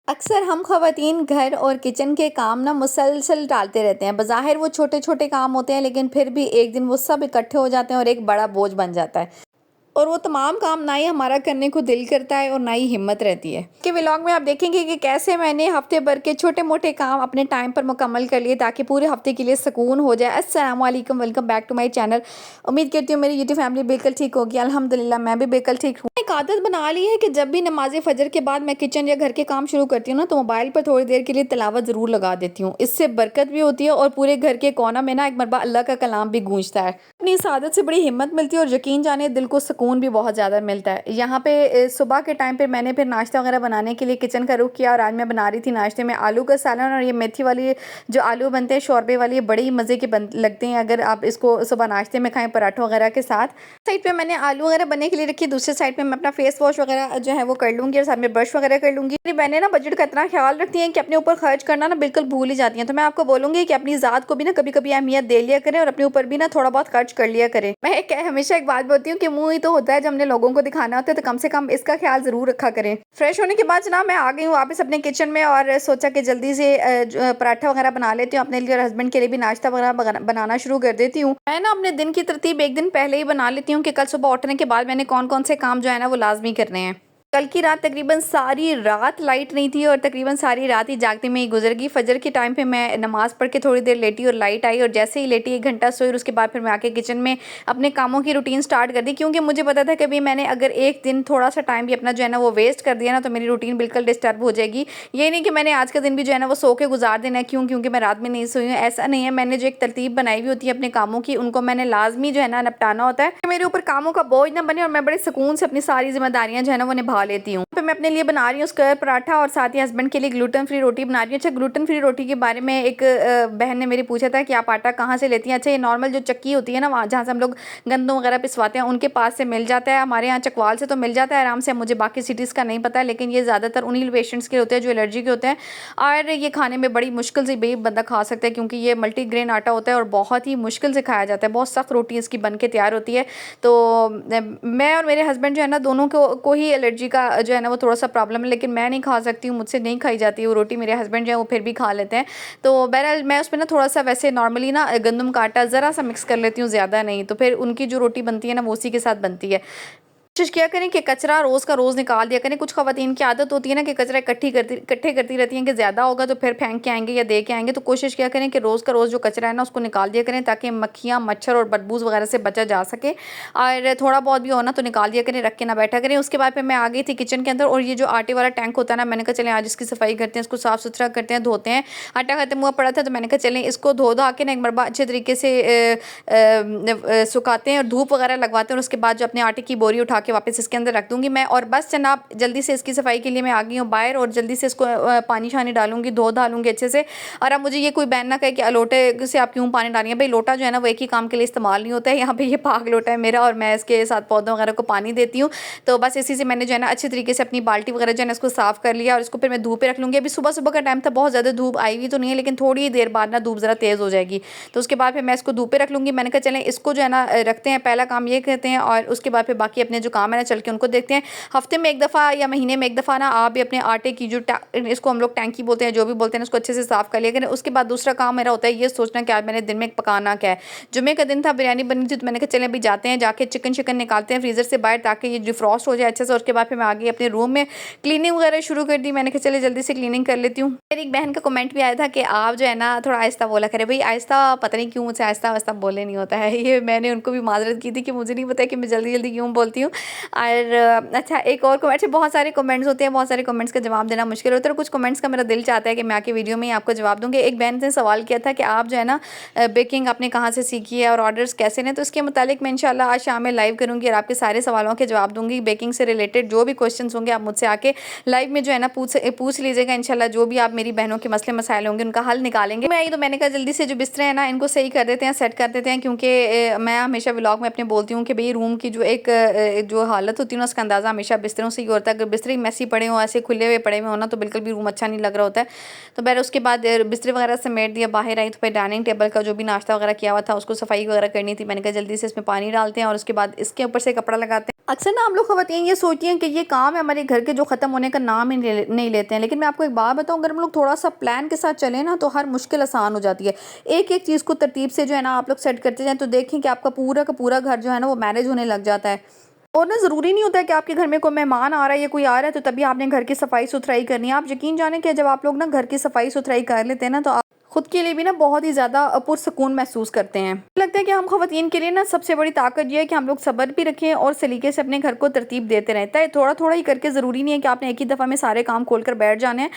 अक्सर हम ख़वातीन घर और किचन के काम ना मुसलसल टालते रहते हैं। बज़ाहिर वो छोटे-छोटे काम होते हैं, लेकिन फिर भी एक दिन वो सब इकट्ठे हो जाते हैं और एक बड़ा बोझ बन जाता है। और वो तमाम काम ना ही हमारा करने को दिल करता है और ना ही हिम्मत रहती है। कि व्लॉग में आप देखेंगे कि कैसे मैंने हफ्ते भर के छोटे-मोटे काम अपने टाइम पर मुकम्मल कर लिए ताकि पूरे हफ्ते के लिए सुकून हो जाए। अस्सलाम वालेकुम, welcome back to my channel. उम्मीद करती हूँ मेरी यूट्यूब फैमिली बिल्कुल ठीक होगी। अल्हम्दुलिल्लाह मैं भी बिल्कुल ठीक हूँ। एक आदत बना ली है कि जब भी नमाज़े फजर के बाद मैं किचन या घर के काम शुरू करती हूँ ना, तो मोबाइल पर थोड़ी देर के लिए तिलावत ज़रूर लगा देती हूँ। इससे बरकत भी होती है और पूरे घर के कोना में ना एक मरतबा अल्लाह का कलाम भी गूंजता है। अपनी इस आदत से बड़ी हिम्मत मिलती है और यकीन जाने दिल को सुकून भी बहुत ज़्यादा मिलता है। यहाँ पे सुबह के टाइम पे मैंने फिर नाश्ता वगैरह बनाने के लिए किचन का रुख किया और आज मैं बना रही थी नाश्ते में आलू का सालन। और ये मेथी वाली जो आलू बनते हैं शोरबे वाली, ये बड़ी मज़े के लगते हैं अगर आप इसको सुबह नाश्ते में खाएं पराठों वगैरह के साथ। साइड पे मैंने आलू वगैरह बनने के लिए रखी, दूसरे साइड पे मैं अपना फेस वॉश वगैरह जो है वो कर लूँगी और साथ में ब्रश वगैरह कर लूँगी। मेरी बहनें ना बजट का इतना ख्याल रखती हैं कि अपने ऊपर खर्च करना ना बिल्कुल भूल ही जाती हैं। तो मैं आपको बोलूँगी कि अपनी ज़ात को भी ना कभी-कभी अहमियत दे लिया करें और अपने ऊपर भी ना थोड़ा बहुत खर्च कर लिया करें। मैं हमेशा एक बात बोलती हूँ कि मुँह ही तो होता है, जब हमने लोगों को दिखाना होता है तो कम से कम इसका ख्याल ज़रूर रखा करें। फ्रेश होने के बाद जनाब मैं आ गई हूँ वापस अपने किचन में और सोचा कि जल्दी से पराठा वगैरह बना लेती हूँ अपने लिए और हस्बैंड के लिए भी नाश्ता वगैरह बनाना शुरू कर देती हूँ। मैं ना अपने दिन की तरतीब एक दिन पहले ही बना लेती हूँ कि कल सुबह उठने के बाद मैंने कौन-कौन से काम जो है ना वो लाज़मी करने हैं। कल की रात तकरीबन सारी रात लाइट नहीं थी और तकरीबन सारी रात ही जागते में ही गुजर गई। फजर के टाइम पे मैं नमाज़ पढ़ के थोड़ी देर लेटी और लाइट आई और जैसे ही लेटी 1 घंटा सोई और उसके बाद फिर मैं आके किचन में अपने कामों की रूटीन स्टार्ट कर दी, क्योंकि मुझे पता था कि भी मैंने अगर एक दिन थोड़ा सा टाइम भी अपना जो है ना वो वेस्ट कर दिया ना तो मेरी रूटीन बिल्कुल डिस्टर्ब हो जाएगी। ये नहीं कि मैंने आज का दिन भी जो है ना वो सो के गुजार देना है क्योंकि मैं रात में नहीं सोई हूँ, ऐसा नहीं है। मैंने जो एक तरतीब बनाई हुई होती है अपने कामों की, उनको मैंने लाजमी जो है ना निपटाना होता है कि मेरे ऊपर कामों का बोझ ना बने और मैं बड़े सुकून से अपनी सारी जिम्मेदारियां जो है ना वो निभा लेती हूँ। मैं अपने लिए बना रही हूँ स्क्वायर पराठा और साथ ही हस्बैंड के लिए ग्लूटेन फ्री रोटी बना रही हूँ। अच्छा, ग्लूटेन फ्री रोटी के बारे में एक बहन ने मेरी पूछा था कि आप आटा कहाँ से लेती हैं। अच्छा, ये नॉर्मल जो चक्की होती है ना वहाँ जहाँ से हम लोग गंदम वगैरह पिसवाते हैं उनके पास से मिल जाता है। हमारे यहाँ चकवाल से तो मिल जाता है आराम से, मुझे बाकी सिटीज़ का नहीं पता है, लेकिन ये ज़्यादातर उन्हीं पेशेंट्स के होते हैं जो एलर्जी के होते हैं और ये खाने में बड़ी मुश्किल से बंदा खा सकता है क्योंकि ये मल्टीग्रेन आटा होता है और बहुत ही मुश्किल से खाया जाता है। बहुत सख्त रोटी इसकी बन के तैयार होती है। तो मैं और मेरे हस्बैंड जो है ना दोनों को ही एलर्जी का जो है ना वो थोड़ा सा प्रॉब्लम है, लेकिन मैं नहीं खा सकती हूँ, मुझसे नहीं खाई जाती वो रोटी। मेरे हस्बैंड जो है वो फिर भी खा लेते हैं। तो बहरहाल मैं उसमें ना थोड़ा सा वैसे नॉर्मली ना गंदम का आटा ज़रा सा मिक्स कर लेती हूँ, ज़्यादा नहीं। तो फिर उनकी जो रोटी बनती है ना वो उसी के साथ बनती है। कोशिश किया करें कि कचरा रोज़ का रोज़ निकाल दिया करें। कुछ ख़वातीन की आदत होती है ना कि कचरा इकट्ठे करती रहती हैं कि ज़्यादा होगा तो फिर फेंक के आएंगे या दे के आएंगे। तो कोशिश किया करें कि रोज़ का रोज़ जो कचरा है ना उसको निकाल दिया करें ताकि मक्खियाँ, मच्छर और बदबूज वगैरह से बचा जा सके। और थोड़ा बहुत भी हो ना तो निकाल दिया करें, रख के ना बैठा करें। उसके बाद फिर मैं आ गई थी किचन के अंदर और ये जो आटे वाला टैंक होता है ना, मैंने कहा चलें आज इसकी सफाई करते हैं, इसको साफ़ सुथरा करते हैं, धोते हैं। आटा खत्म हुआ पड़ा था तो मैंने कहा चलें इसको धो धा के ना एक मरबा अच्छे तरीके से सुखाते हैं और धूप वगैरह लगवाते हैं और उसके बाद जो अपने आटे की बोरी उठा के वापस इसके अंदर रख दूंगी मैं। और बस जनाब जल्दी से इसकी सफाई के लिए मैं आ गई हूँ बाहर और जल्दी से इसको पानी शानी डालूंगी, धो डालूंगी अच्छे से। और अब मुझे ये कोई बहन ना कहे कि लोटे से आप क्यों पानी डालिए। भाई लोटा जो है ना वो एक ही काम के लिए इस्तेमाल नहीं होता है। यहाँ पे ये पाक लोटा है मेरा और मैं इसके साथ पौधों वगैरह को पानी देती हूँ। तो बस इसी से मैंने जो है ना अच्छे तरीके से अपनी बाल्टी वगैरह जो है ना इसको साफ कर लिया और इसको फिर मैं धूप पे रख लूँगी। अभी सुबह सुबह का टाइम था, बहुत ज़्यादा धूप आई हुई तो नहीं है, लेकिन थोड़ी देर बाद ना धूप ज़रा तेज़ हो जाएगी तो उसके बाद फिर मैं इसको धूप पे रख लूँगी। मैंने कहा चलें इसको जो है ना रखते हैं, पहला काम ये करते हैं और उसके बाद फिर बाकी अपने जो काम है ना चल के उनको देखते हैं। हफ्ते में एक दफ़ा या महीने में एक दफ़ा ना आप भी अपने आटे की जो इसको हम लोग टैंकी बोलते हैं, जो भी बोलते हैं, उसको अच्छे से साफ़ कर लिया करें। उसके बाद दूसरा काम मेरा होता है ये सोचना कि आज मैंने दिन में पकाना क्या है। जुम्मे का दिन था, बिरयानी बनी थी तो मैंने कहा चलें अभी जाते हैं, जाके चिकन निकालते हैं फ्रीज़र से बाहर ताकि ये डिफ्रॉस्ट हो जाए अच्छे से। उसके बाद फिर मैं आ गई अपने रूम में, क्लीनिंग वगैरह शुरू कर दी। मैंने कहा चले जल्दी से क्लीनिंग कर लेती हूँ। मेरी एक बहन का कमेंट भी आया था कि आप जो है ना थोड़ा आहिस्ता बोला करें। भाई आहिस्ता पता नहीं क्यों मुझसे आहिस्ता आहिस्ता बोलने नहीं होता है। ये मैंने उनको भी माजरत की थी कि मुझे नहीं पता कि मैं जल्दी जल्दी क्यों बोलती हूँ। और अच्छा एक और कमेंट, बहुत सारे कमेंट्स होते हैं, बहुत सारे कमेंट्स का जवाब देना मुश्किल होता है और कुछ कमेंट्स का मेरा दिल चाहता है कि मैं आके वीडियो में ही आपको जवाब दूंगी। एक बहन ने सवाल किया था कि आप जो है ना बेकिंग आपने कहाँ से सीखी है और ऑर्डर्स कैसे हैं, तो इसके मुतालिक मैं इंशाल्लाह आज शाम में लाइव करूँगी और आपके सारे सवालों के जवाब दूंगी। बेकिंग से रिलेटेड जो भी क्वेश्चन होंगे आप मुझसे आके लाइव में जो है ना पूछ लीजिएगा। इंशाल्लाह जो भी आप मेरी बहनों के मसले मसाइल होंगे उनका हल निकालेंगे। मैं आई तो मैंने कहा जल्दी से जो बिस्तर है ना इनको सही कर देते हैं, सेट कर देते हैं, क्योंकि मैं हमेशा व्लॉग में अपने बोलती हूँ कि भाई रूम की जो एक जो हालत होती है ना उसका अंदाज़ा हमेशा बिस्तरों से ही होता है। अगर बिस्तर मैसी पड़े हों, ऐसे खुले हुए पड़े हुए हों ना तो बिल्कुल भी रूम अच्छा नहीं लग रहा होता है। तो बहर उसके बाद बिस्तर वगैरह समेट दिया, बाहर आई तो फिर डाइनिंग टेबल का जो भी नाश्ता वगैरह किया हुआ था उसको सफाई वगैरह करनी थी। मैंने कहा जल्दी से इसमें पानी डालते हैं और उसके बाद इसके ऊपर से कपड़ा लगाते हैं। अक्सर ना हम लोग ख़वातीन ये सोचती हैं कि ये काम है हमारे घर के जो ख़त्म होने का नाम ही नहीं लेते हैं। लेकिन मैं आपको एक बात बताऊँ, अगर हम लोग थोड़ा-सा प्लान के साथ चलें ना तो हर मुश्किल आसान हो जाती है। एक-एक चीज़ को तरतीब से जो है ना आप लोग सेट करते जाएँ तो देखें कि आपका पूरा का पूरा घर जो है ना वो मैनेज होने लग जाता है। और ना ज़रूरी नहीं होता है कि आपके घर में कोई मेहमान आ रहा है या कोई आ रहा है तो तभी आपने घर की सफाई-सुथराई करनी है। आप यकीन जानें कि जब आप लोग ना घर की सफाई-सुथराई कर लेते हैं ना तो आप खुद के लिए भी ना बहुत ही ज़्यादा पुरसुकून महसूस करते हैं। मुझे लगता है कि हम ख़वातीन के लिए ना सबसे बड़ी ताकत ये है कि हम लोग सब्र भी रखें और सलीके से अपने घर को तरतीब देते रहें। चाहे थोड़ा-थोड़ा ही करके, ज़रूरी नहीं है कि आपने एक ही दफ़ा में सारे काम खोल कर बैठ जाने हैं।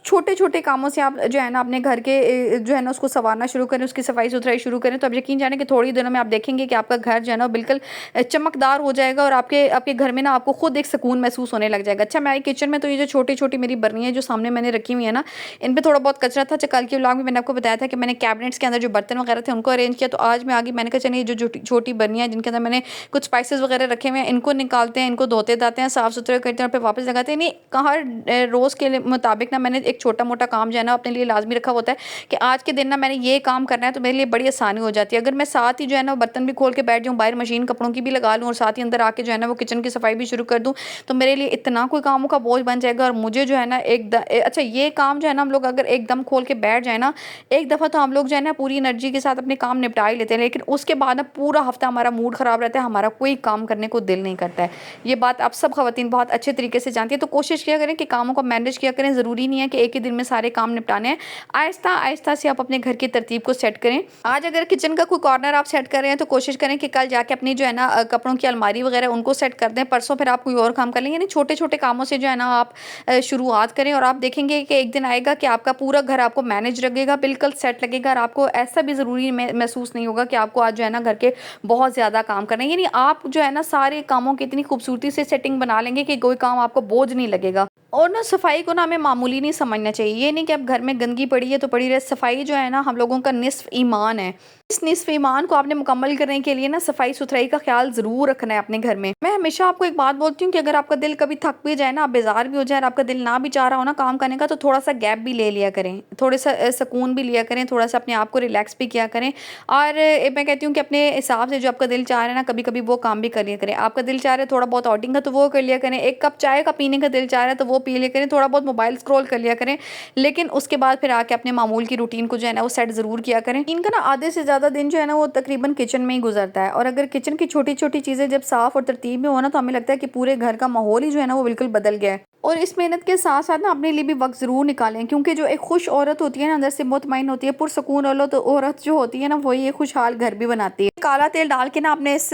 छोटे-छोटे कामों से आप जो है ना अपने घर के जो है ना उसको सँवारना शुरू करें, उसकी सफाई-सुथराई शुरू करें, तो आप यकीन जानें कि थोड़ी ही दिनों में आप देखेंगे कि आपका घर जो है ना वो बिल्कुल चमकदार हो जाएगा और आपके आपके घर में ना आपको खुद एक सुकून महसूस होने लग जाएगा। अच्छा, मेरी किचन में तो ये जो छोटी-छोटी मेरी बर्नियाँ जो सामने मैंने रखी हुई है ना, इन पे थोड़ा बहुत कचरा था। अच्छा, कल के व्लॉग में मैंने आपको बताया था कि मैंने कैबिनेट्स के अंदर जो बर्तन वगैरह थे उनको अरेंज किया, तो आज मैं आ गई, मैंने कहा चलिए ये जो छोटी बर्नियाँ हैं जिनके अंदर मैंने कुछ स्पाइसेस वगैरह रखे हुए हैं, इनको निकालते हैं, इनको धोते-धाते हैं, साफ़-सुथरे करते हैं और फिर वापस लगाते हैं। नहीं, हर रोज़ के मुताबिक ना मैंने एक छोटा-मोटा काम जो है ना अपने लिए लाज़मी रखा होता है कि आज के दिन ना मैंने ये काम करना है, तो मेरे लिए बड़ी आसानी हो जाती है। अगर मैं साथ ही जो है ना बर्तन भी खोल के बैठ जाऊँ, बाहर मशीन कपड़ों की भी लगा लूँ और साथ ही अंदर आके जो है ना वो किचन की सफाई भी शुरू कर दूँ, तो मेरे लिए इतना कोई कामों का बोझ बन जाएगा और मुझे जो है ना अच्छा, ये काम जो है ना हम लोग अगर एकदम खोल के बैठ जाए ना, एक दफ़ा तो हम लोग जो है ना पूरी एनर्जी के साथ अपने काम निपटा ही लेते हैं, लेकिन उसके बाद ना पूरा हफ्ता हमारा मूड ख़राब रहता है, हमारा कोई काम करने को दिल नहीं करता है। ये बात आप सब ख़वातीन बहुत अच्छे तरीके से जानती हैं, तो कोशिश किया करें कि कामों को मैनेज किया करें। ज़रूरी नहीं है कि एक ही दिन में सारे काम निपटाने हैं। आहिस्ता-आहिस्ता से आप अपने घर की तरतीब को सेट करें। आज अगर किचन का कोई कॉर्नर आप सेट कर रहे हैं तो कोशिश करें कि कल जाके अपनी जो है ना कपड़ों की अलमारी वगैरह उनको सेट कर दें। परसों फिर आप कोई और काम कर लें। यानी छोटे-छोटे कामों से जो है ना आप शुरुआत करें और आप देखेंगे कि एक दिन आएगा कि आपका पूरा घर आपको मैनेज लगेगा, बिल्कुल सेट लगेगा और आपको ऐसा भी ज़रूरी महसूस नहीं होगा कि आपको आज जो है ना घर के बहुत ज़्यादा काम करने हैं। यानी आप जो है ना सारे कामों की इतनी खूबसूरती से सेटिंग बना लेंगे कि कोई काम आपको बोझ नहीं लगेगा। और ना सफाई को ना हमें मामूली नहीं समझना चाहिए। ये नहीं कि अब घर में गंदगी पड़ी है तो पड़ी रहे। सफाई जो है ना हम लोगों का निस्फ़ ईमान है। इस निस्फ़ ईमान को आपने मुकम्मल करने के लिए ना सफाई-सुथराई का ख़्याल ज़रूर रखना है अपने घर में। मैं हमेशा आपको एक बात बोलती हूँ कि अगर आपका दिल कभी थक भी जाए ना, आप बेज़ार भी हो जाए और आपका दिल ना भी चाह रहा हो ना काम करने का, तो थोड़ा-सा गैप भी ले लिया करें। थोड़े-सा सुकून भी लिया करें, थोड़ा-सा अपने आप को रिलैक्स भी किया करें। और मैं कहती हूँ कि अपने हिसाब से जो आपका दिल चाह रहा है ना, कभी-कभी वो काम भी कर लिया करें। आपका दिल चाह रहा है थोड़ा बहुत आउटिंग का, तो वो कर लिया करें। 1 कप चाय का पीने का दिल चाह रहा है तो वो पी लिया करें। थोड़ा बहुत मोबाइल स्क्रॉल कर लिया करें। लेकिन उसके बाद फिर आके अपने मामूल की रूटीन को जो है ना वो सेट ज़रूर किया करें। इनका ना आधे से ज़्यादा दिन जो है ना वो तकरीबन किचन में ही गुजरता है और अगर किचन की छोटी-छोटी चीज़ें जब साफ़ और तरतीब में हो ना, तो हमें लगता है कि पूरे घर का माहौल ही जो है ना वो बिल्कुल बदल गया है। और इस मेहनत के साथ-साथ ना अपने लिए भी वक़्त ज़रूर निकालें, क्योंकि जो एक खुश औरत होती है ना, अंदर से मुतमईन होती है, पुरसुकून औरत जो होती है ना, वही एक खुशहाल घर भी बनाती है। काला तेल डाल के ना आपने इस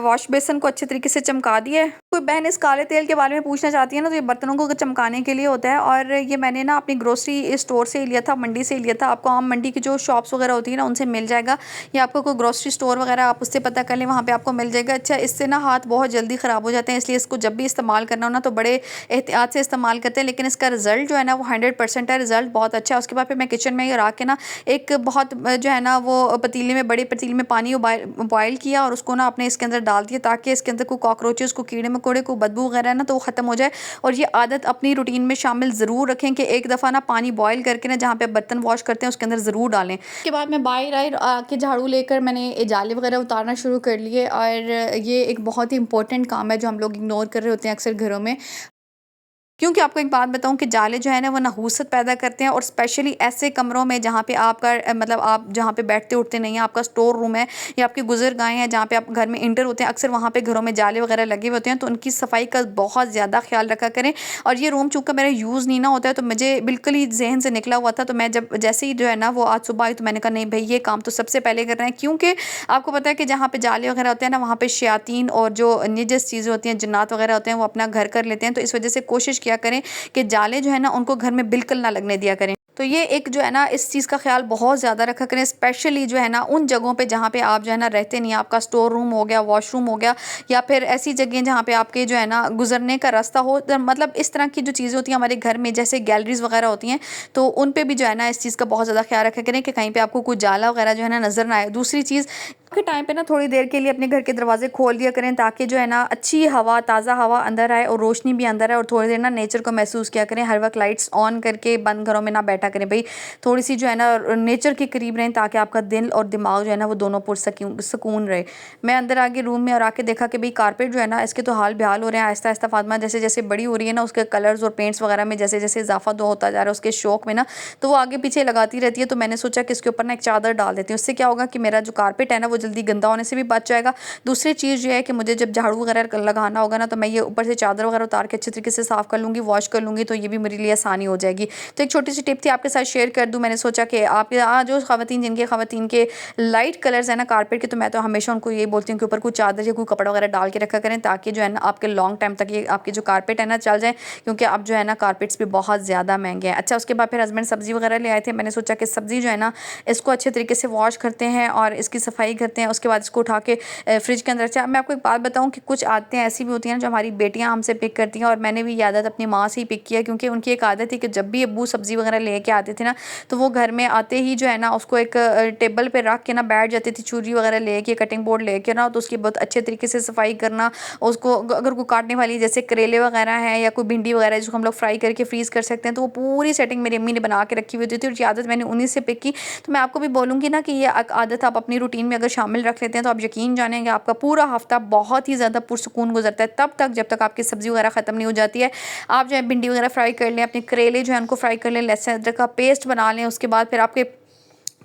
वॉश बेसिन को अच्छे तरीके से चमका दिया है। कोई बहन इस काले तेल के बारे में पूछना चाहती है ना, तो ये बर्तनों को चमकाने के लिए होता है और ये मैंने ना अपनी ग्रोसरी स्टोर से ही लिया था, मंडी से ही लिया था। आपको आम मंडी की जो शॉप्स वगैरह होती है ना, उनसे मिल जाएगा या आपको कोई ग्रोसरी स्टोर वगैरह आप उससे पता कर लें, वहाँ पे आपको मिल जाएगा। अच्छा, इससे ना हाथ बहुत जल्दी ख़राब हो जाते हैं, इसलिए इसको जब भी इस्तेमाल करना हो ना तो बड़े एहतियात से इस्तेमाल करते हैं, लेकिन इसका रिज़ल्ट जो है ना वो 100% है, रिज़ल्ट बहुत अच्छा है। उसके बाद फिर मैं किचन में ही रख के ना एक बहुत जो है ना वो पतीले में, बड़े पतीले में पानी बॉयल किया और उसको ना अपने इसके अंदर डाल दिया ताकि इसके अंदर कोई कॉकरोचेस, कोई कीड़े मकोड़े, कोई बदबू वगैरह है ना तो वो ख़त्म हो जाए। और ये आदत अपनी रूटीन में शामिल ज़रूर रखें कि एक दफ़ा ना पानी बॉयल करके ना जहाँ पे बर्तन वॉश करते हैं उसके अंदर ज़रूर डालें। उसके बाद मैं बाहर आई आके झाड़ू लेकर मैंने जाले वगैरह उतारना शुरू कर लिए और ये एक बहुत ही इंपॉर्टेंट काम है जो हम लोग इग्नोर कर रहे होते हैं अक्सर घरों में। क्योंकि आपको एक बात बताऊँ कि जाले जो है ना वो नहूसत पैदा करते हैं और स्पेशली ऐसे कमरों में जहाँ पे आपका मतलब आप जहाँ पे बैठते उठते नहीं हैं, आपका स्टोर रूम है या आपकी गुज़रगाहें हैं जहाँ पे आप घर में इंटर होते हैं, अक्सर वहाँ पे घरों में जाले वगैरह लगे हुए होते हैं, तो उनकी सफाई का बहुत ज़्यादा ख्याल रखा करें। और ये रूम चूँकि मेरा यूज़ नहीं ना होता है तो मुझे बिल्कुल ही ज़हन से निकला हुआ था, तो मैं जब जैसे ही जो है ना वो आज सुबह आई तो मैंने कहा नहीं भाई ये काम तो सबसे पहले करना है, क्योंकि आपको पता है कि जहाँ पे जाले वगैरह होते हैं ना वहाँ पे शयातीन और जो निजस चीज़ें होती हैं, जिन्नात वगैरह होते हैं, वो अपना घर कर लेते हैं। तो इस वजह से कोशिश किया करें कि जाले जो है ना उनको घर में बिल्कुल ना लगने दिया करें। तो ये एक जो है ना इस चीज़ का ख्याल बहुत ज़्यादा रखा करें, स्पेशली जो है ना उन जगहों पे जहाँ पे आप जो है ना रहते नहीं, आपका स्टोर रूम हो गया, वॉशरूम हो गया या फिर ऐसी जगह जहाँ पे आपके जो है ना गुजरने का रास्ता हो, मतलब इस तरह की जो चीज़ें होती हैं हमारे घर में जैसे गैलरीज वगैरह होती हैं, तो उन पे भी जो है ना इस चीज़ का बहुत ज़्यादा ख्याल रखा करें कि कहीं पे आपको कोई जाला वगैरह जो है ना नज़र ना आए। दूसरी चीज़, के टाइम पे ना थोड़ी देर के लिए अपने घर के दरवाजे खोल दिया करें ताकि जो है ना अच्छी हवा, ताज़ा हवा अंदर आए और रोशनी भी अंदर आए, और थोड़ी देर ना नेचर को महसूस किया करें। हर वक्त लाइट्स ऑन करके बंद घरों में ना बैठा करें भाई, थोड़ी सी जो है ना नेचर के करीब रहें ताकि आपका दिल और दिमाग जो है ना वो दोनों सुकून रहे। मैं अंदर आके रूम में और आके देखा कि भाई कारपेट जो है ना इसके तो हाल बेहाल हो रहे हैं। आहिस्ता आहिस्ता फातिमा जैसे जैसे बड़ी हो रही है ना, उसके कलर्स और पेंट्स वगैरह में जैसे जैसे इजाफा दो होता जा रहा है उसके शौक में ना, तो वो आगे पीछे लगाती रहती है। तो मैंने सोचा कि इसके ऊपर ना एक चादर डाल देती हूँ, उससे क्या होगा कि मेरा जो कारपेट है ना वो जल्दी गंदा होने से भी बच जाएगा। दूसरी चीज़ ये है कि मुझे जब झाड़ू वगैरह लगाना होगा ना, तो मैं ये ऊपर से चादर वगैरह उतार के अच्छे तरीके से साफ़ कर लूँगी, वॉश कर लूँगी, तो ये भी मेरे लिए आसानी हो जाएगी। तो एक छोटी सी टिप थी आपके साथ शेयर कर दूँ। मैंने सोचा कि आप जो ख़वातीन के लाइट कलर्स हैं ना कारपेट के, तो मैं तो हमेशा उनको यही बोलती हूँ कि ऊपर कोई चादर या कोई कपड़ा वगैरह डाल के रखा करें ताकि जो है ना आपके लॉन्ग टाइम तक ये आपके जो कारपेट है ना चल जाए, क्योंकि अब जो है ना कारपेट्स भी बहुत ज़्यादा महंगे हैं। अच्छा, उसके बाद फिर हस्बैंड सब्ज़ी वगैरह ले आए थे। मैंने सोचा कि सब्ज़ी जो है ना इसको अच्छे तरीके से वॉश करते हैं और इसकी सफाई करते हैं, उसके बाद इसको उठा के फ्रिज के अंदर। अच्छा, मैं आपको एक बात बताऊं कि कुछ आदतें ऐसी भी होती हैं जो हमारी बेटियां हमसे पिक करती हैं, और मैंने भी ये आदत अपनी माँ से ही पिक किया, क्योंकि उनकी एक आदत थी कि जब भी अब्बू सब्ज़ी वगैरह लेके आते थे ना, तो वो घर में आते ही जो है ना उसको एक टेबल पे रख के ना बैठ जाती थी, छुरी वगैरह लेके, कटिंग बोर्ड लेके ना, तो उसकी बहुत अच्छे तरीके से सफाई करना। उसको अगर कोई काटने वाली जैसे करेले वगैरह हैं या कोई भिंडी वगैरह जिसको हम लोग फ्राई करके फ्रीज़ कर सकते हैं, तो वो पूरी सेटिंग मेरी अम्मी ने बना के रखी हुई थी, और ये आदत मैंने उन्हीं से पिक की। तो मैं आपको भी बोलूँगी ना कि ये आदत आप अपनी रूटीन में अगर शामिल रख लेते हैं तो आप यकीन जानेंगे आपका पूरा हफ्ता बहुत ही ज़्यादा पुरसुकून गुजरता है, तब तक जब तक आपकी सब्ज़ी वगैरह ख़त्म नहीं हो जाती है। आप जो है भिंडी वगैरह फ्राई कर लें, अपने करेले जो है उनको फ्राई कर लें, लहसुन अदरक का पेस्ट बना लें, उसके बाद फिर आपके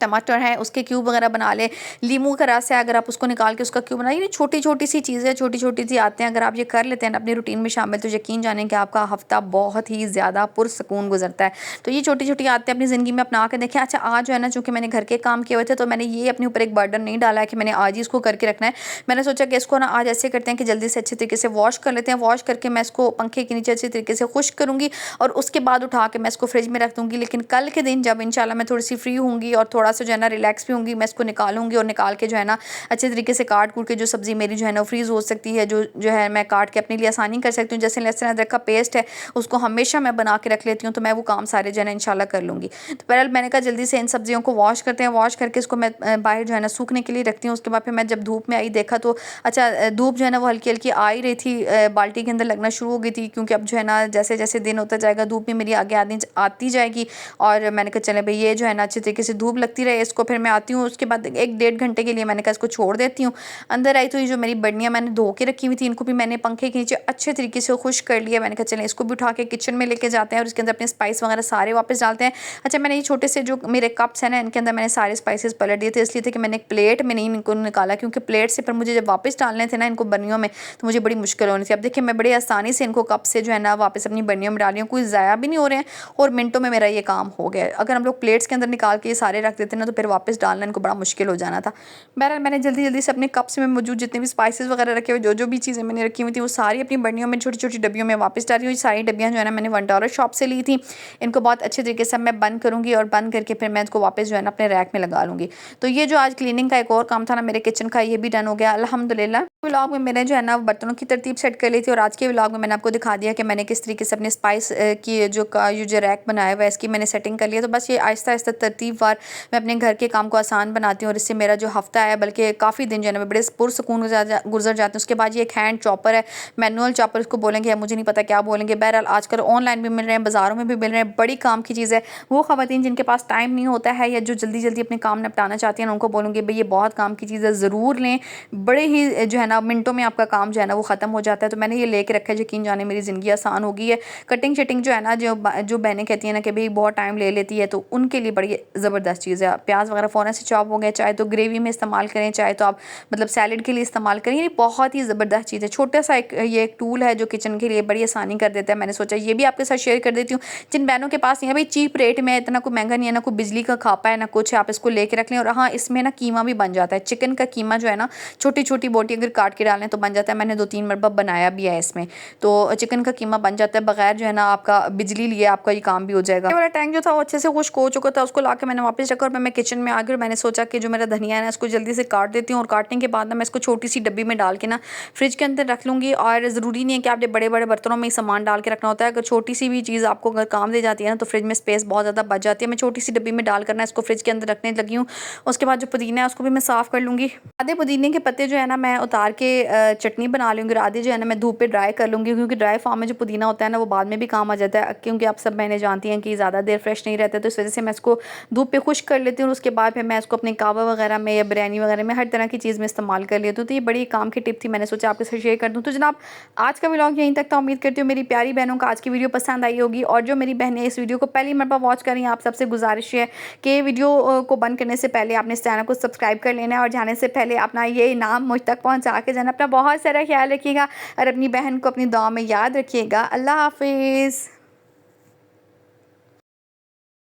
टमाटर है उसके क्यूब वगैरह बना ले, लीमू का रस है अगर आप उसको निकाल के उसका क्यूब बनाइए। छोटी छोटी सी चीज़ें, छोटी छोटी सी आते हैं, अगर आप ये कर लेते हैं अपनी रूटीन में शामिल, तो यकीन जानें कि आपका हफ्ता बहुत ही ज़्यादा पुरसुकून गुजरता है। तो ये छोटी छोटी आदतें अपनी ज़िंदगी में अपना के देखें। अच्छा, आज जो है ना चूँकि मैंने घर के काम किए हुए थे, तो मैंने ये अपने ऊपर एक बर्डन नहीं डाला है कि मैंने आज ही इसको करके रखना है। मैंने सोचा कि इसको ना आज ऐसे करते हैं कि जल्दी से अच्छे तरीके से वॉश कर लेते हैं, वॉश करके मैं इसको पंखे के नीचे अच्छे तरीके से खुश्क करूँगी और उसके बाद उठा के मैं इसको फ्रिज में रख दूँगी। लेकिन कल के दिन जब इंशाल्लाह मैं थोड़ी सी फ्री होंगी और थोड़ा सा जो है ना रिलैक्स होंगी, मैं इसको निकालूंगी और निकाल के जो है ना अच्छे तरीके से काट कूट के जो सब्जी मेरी जो है ना फ्रीज हो सकती है, जो है मैं काट के अपने लिए आसानी कर सकती हूँ। जैसे लहसुन अदरक का पेस्ट है उसको हमेशा मैं बना के रख लेती हूँ, तो मैं वो काम सारे जो है ना इंशाल्लाह कर लूँगी। तो बहरहाल मैंने कहा जल्दी से इन सब्जियों को वॉश करते हैं, वॉश करके इसको मैं बाहर जो है ना सूखने के लिए रखती हूँ। उसके बाद फिर मैं जब धूप में आई देखा तो अच्छा धूप जो है ना वो हल्की हल्की आ ही रही थी, बाल्टी के अंदर लगना शुरू हो गई थी, क्योंकि अब जो है ना जैसे जैसे दिन होता जाएगा धूप भी मेरी आगे आती जाएगी। और मैंने कहा चले भाई ये जो है ना अच्छे तरीके से धूप लगती रहे, इसको फिर मैं आती हूँ उसके बाद 1-1.5 घंटे के लिए मैंने कहा इसको छोड़ देती हूँ। अंदर आई तो ये जो मेरी बर्नियाँ मैंने धो के रखी हुई थी, इनको भी मैंने पंखे के नीचे अच्छे तरीके से खुश कर लिया। मैंने कहा चलें इसको भी उठा के किचन में लेके जाते हैं और इसके अंदर अपने स्पाइस वगैरह सारे वापस डालते हैं। अच्छा, मैंने ये छोटे से जो मेरे कप्स हैं ना इनके अंदर मैंने सारे स्पाइसेस पलट दिए थे, इसलिए थे कि मैंने एक प्लेट में नहीं इनको निकाला, क्योंकि प्लेट से फिर मुझे जब वापस डालने थे ना इनको बर्नियों में, तो मुझे बड़ी मुश्किल होनी थी। अब देखिए मैं बड़ी आसानी से इनको कप से जो है ना वापस अपनी बर्नियों में डाल रही हूँ, कोई ज़ाया भी नहीं हो रहे हैं और मिनटों में मेरा ये काम हो गया। अगर हम लोग प्लेट्स के अंदर निकाल के ये सारे रख देते ना तो फिर वापस डालना इनको बड़ा मुश्किल हो जाना था। बहरहाल मैंने जल्दी जल्दी से अपने कप्स में मौजूद जितने भी स्पाइसेस वगैरह रखे हुए, जो भी चीज़ें मैंने रखी हुई थी वो सारी अपनी बर्नियों में छोटी छोटी डब्बियों में वापस डाली हुई। सारी डब्बियाँ जो है ना मैंने $1 शॉप से ली थी। इनको बहुत अच्छे तरीके से मैं बंद करूँगी और बंद करके फिर मैं इसको वापस जो है ना अपने रैक में लगा लूँगी। तो ये जो आज क्लीनिंग का एक और काम था ना मेरे किचन का, ये भी डन हो गया अल्हम्दुलिल्लाह। व्लॉग में मैंने जो है ना बर्तनों की तरतीब सेट कर ली थी, और आज के व्लॉग में मैंने आपको दिखा दिया कि मैंने किस तरीके से अपने स्पाइस की ये जो रैक बनाया हुआ है इसकी मैंने सेटिंग कर लिया। तो बस ये आहिस्ता आहिस्ता तरतीब वार मैं अपने घर के काम को आसान बनाती हूँ, और इससे मेरा जो हफ्ता है बल्कि काफ़ी दिन जो है ना बड़े पुरसुकून गुजर जाते हैं। उसके बाद ये एक हैंड चॉपर है, मैनुअल चॉपर इसको बोलेंगे, मुझे नहीं पता क्या बोलेंगे। बहरहाल आजकल ऑनलाइन भी मिल रहे हैं, बाज़ारों में भी मिल रहे हैं, बड़ी काम की चीज़ है। वो ख़वातीन जिनके पास टाइम नहीं होता है या जो जल्दी जल्दी अपने काम निपटाना चाहती हैं उनको बोलूँगी भाई ये बहुत काम की चीज़ है, ज़रूर लें, बड़े ही जो है ना मिनटों में आपका काम जो है ना वो ख़त्म हो जाता है। तो मैंने ये लेके रखा है, यकीन जाने मेरी ज़िंदगी आसान हो गई है। कटिंग शटिंग जो है ना जो बहनें कहती हैं ना कि भाई बहुत टाइम ले लेती है, तो उनके लिए बड़ी ज़बरदस्त चीज़ है। प्याज वगैरह फ़ौरन से चॉप हो गया, चाहे तो ग्रेवी में इस्तेमाल करें, चाहे तो आप मतलब सैलड के लिए इस्तेमाल करें, ये बहुत ही ज़बरदस्त चीज़ है। छोटा सा एक टूल है जो किचन के लिए बड़ी आसानी कर देता है। मैंने सोचा ये भी आपके साथ शेयर कर देती हूँ। जिन बहनों के पास नहीं है भाई चीप रेट में, इतना कोई महंगा नहीं है, ना कोई बिजली का खापा है ना कुछ है, आप इसको लेके रख लें। और हाँ, इसमें ना कीमा भी बन जाता है, चिकन का कीमा जो है ना छोटी छोटी बोटी अगर काट के डालें तो बन जाता है। मैंने 2-3 मरतबा बनाया भी है इसमें, तो चिकन का कीमा बन जाता है बगैर जो है ना आपका बिजली लिए, आपका ये काम भी हो जाएगा। ये वाला टैंक जो था वो अच्छे से खुश्क हो चुका था, उसको लाके मैंने वापस रखा तौर पे मैं किचन में आ गई और मैंने सोचा कि जो मेरा धनिया है ना इसको जल्दी से काट देती हूँ और काटने के बाद ना मैं इसको छोटी सी डब्बी में डाल के ना फ्रिज के अंदर रख लूँगी। और ज़रूरी नहीं है कि आपने बड़े बड़े बर्तनों में सामान डाल के रखना होता है। अगर छोटी सी भी चीज़ आपको अगर काम दे जाती है ना तो फ्रिज में स्पेस बहुत ज़्यादा बच जाती है। मैं छोटी सी डब्बी में डाल कर ना इसको फ्रिज के अंदर रखने लगी हूँ। उसके बाद जो पुदीना है उसको भी मैं साफ़ कर लूँगी। आधे पुदीने के पत्ते जो है ना मैं उतार के चटनी बना लूँगी और आधे जो है ना मैं धूप पे ड्राई कर लूँगी, क्योंकि ड्राई फॉर्म में जो पुदीना होता है ना वो बाद में भी काम आ जाता है, क्योंकि आप सब मैंने जानती हैं कि ज़्यादा देर फ्रेश नहीं रहता। तो इस वजह से मैं इसको धूप पे खुश्क कर लेती हूँ और उसके बाद फिर मैं इसको अपने कावा वगैरह में या बिरयानी वगैरह में हर तरह की चीज़ में इस्तेमाल कर लेती हूँ। तो ये बड़ी काम की टिप थी, मैंने सोचा आपके साथ शेयर कर दूँ। तो जनाब आज का व्लॉग यहीं तक था। उम्मीद करती हूँ मेरी प्यारी बहनों को आज की वीडियो पसंद आई होगी। और जो मेरी बहनें इस वीडियो को पहली मरतबा वॉच करें, आप सबसे गुजारिश है कि वीडियो को बंद करने से पहले आपने इस चैनल को सब्सक्राइब कर लेना है और जाने से पहले अपना ये इनाम मुझ तक पहुँचा के जाना। अपना बहुत सारा ख्याल रखिएगा और अपनी बहन को अपनी दुआ में याद रखिएगा। अल्लाह हाफिज़।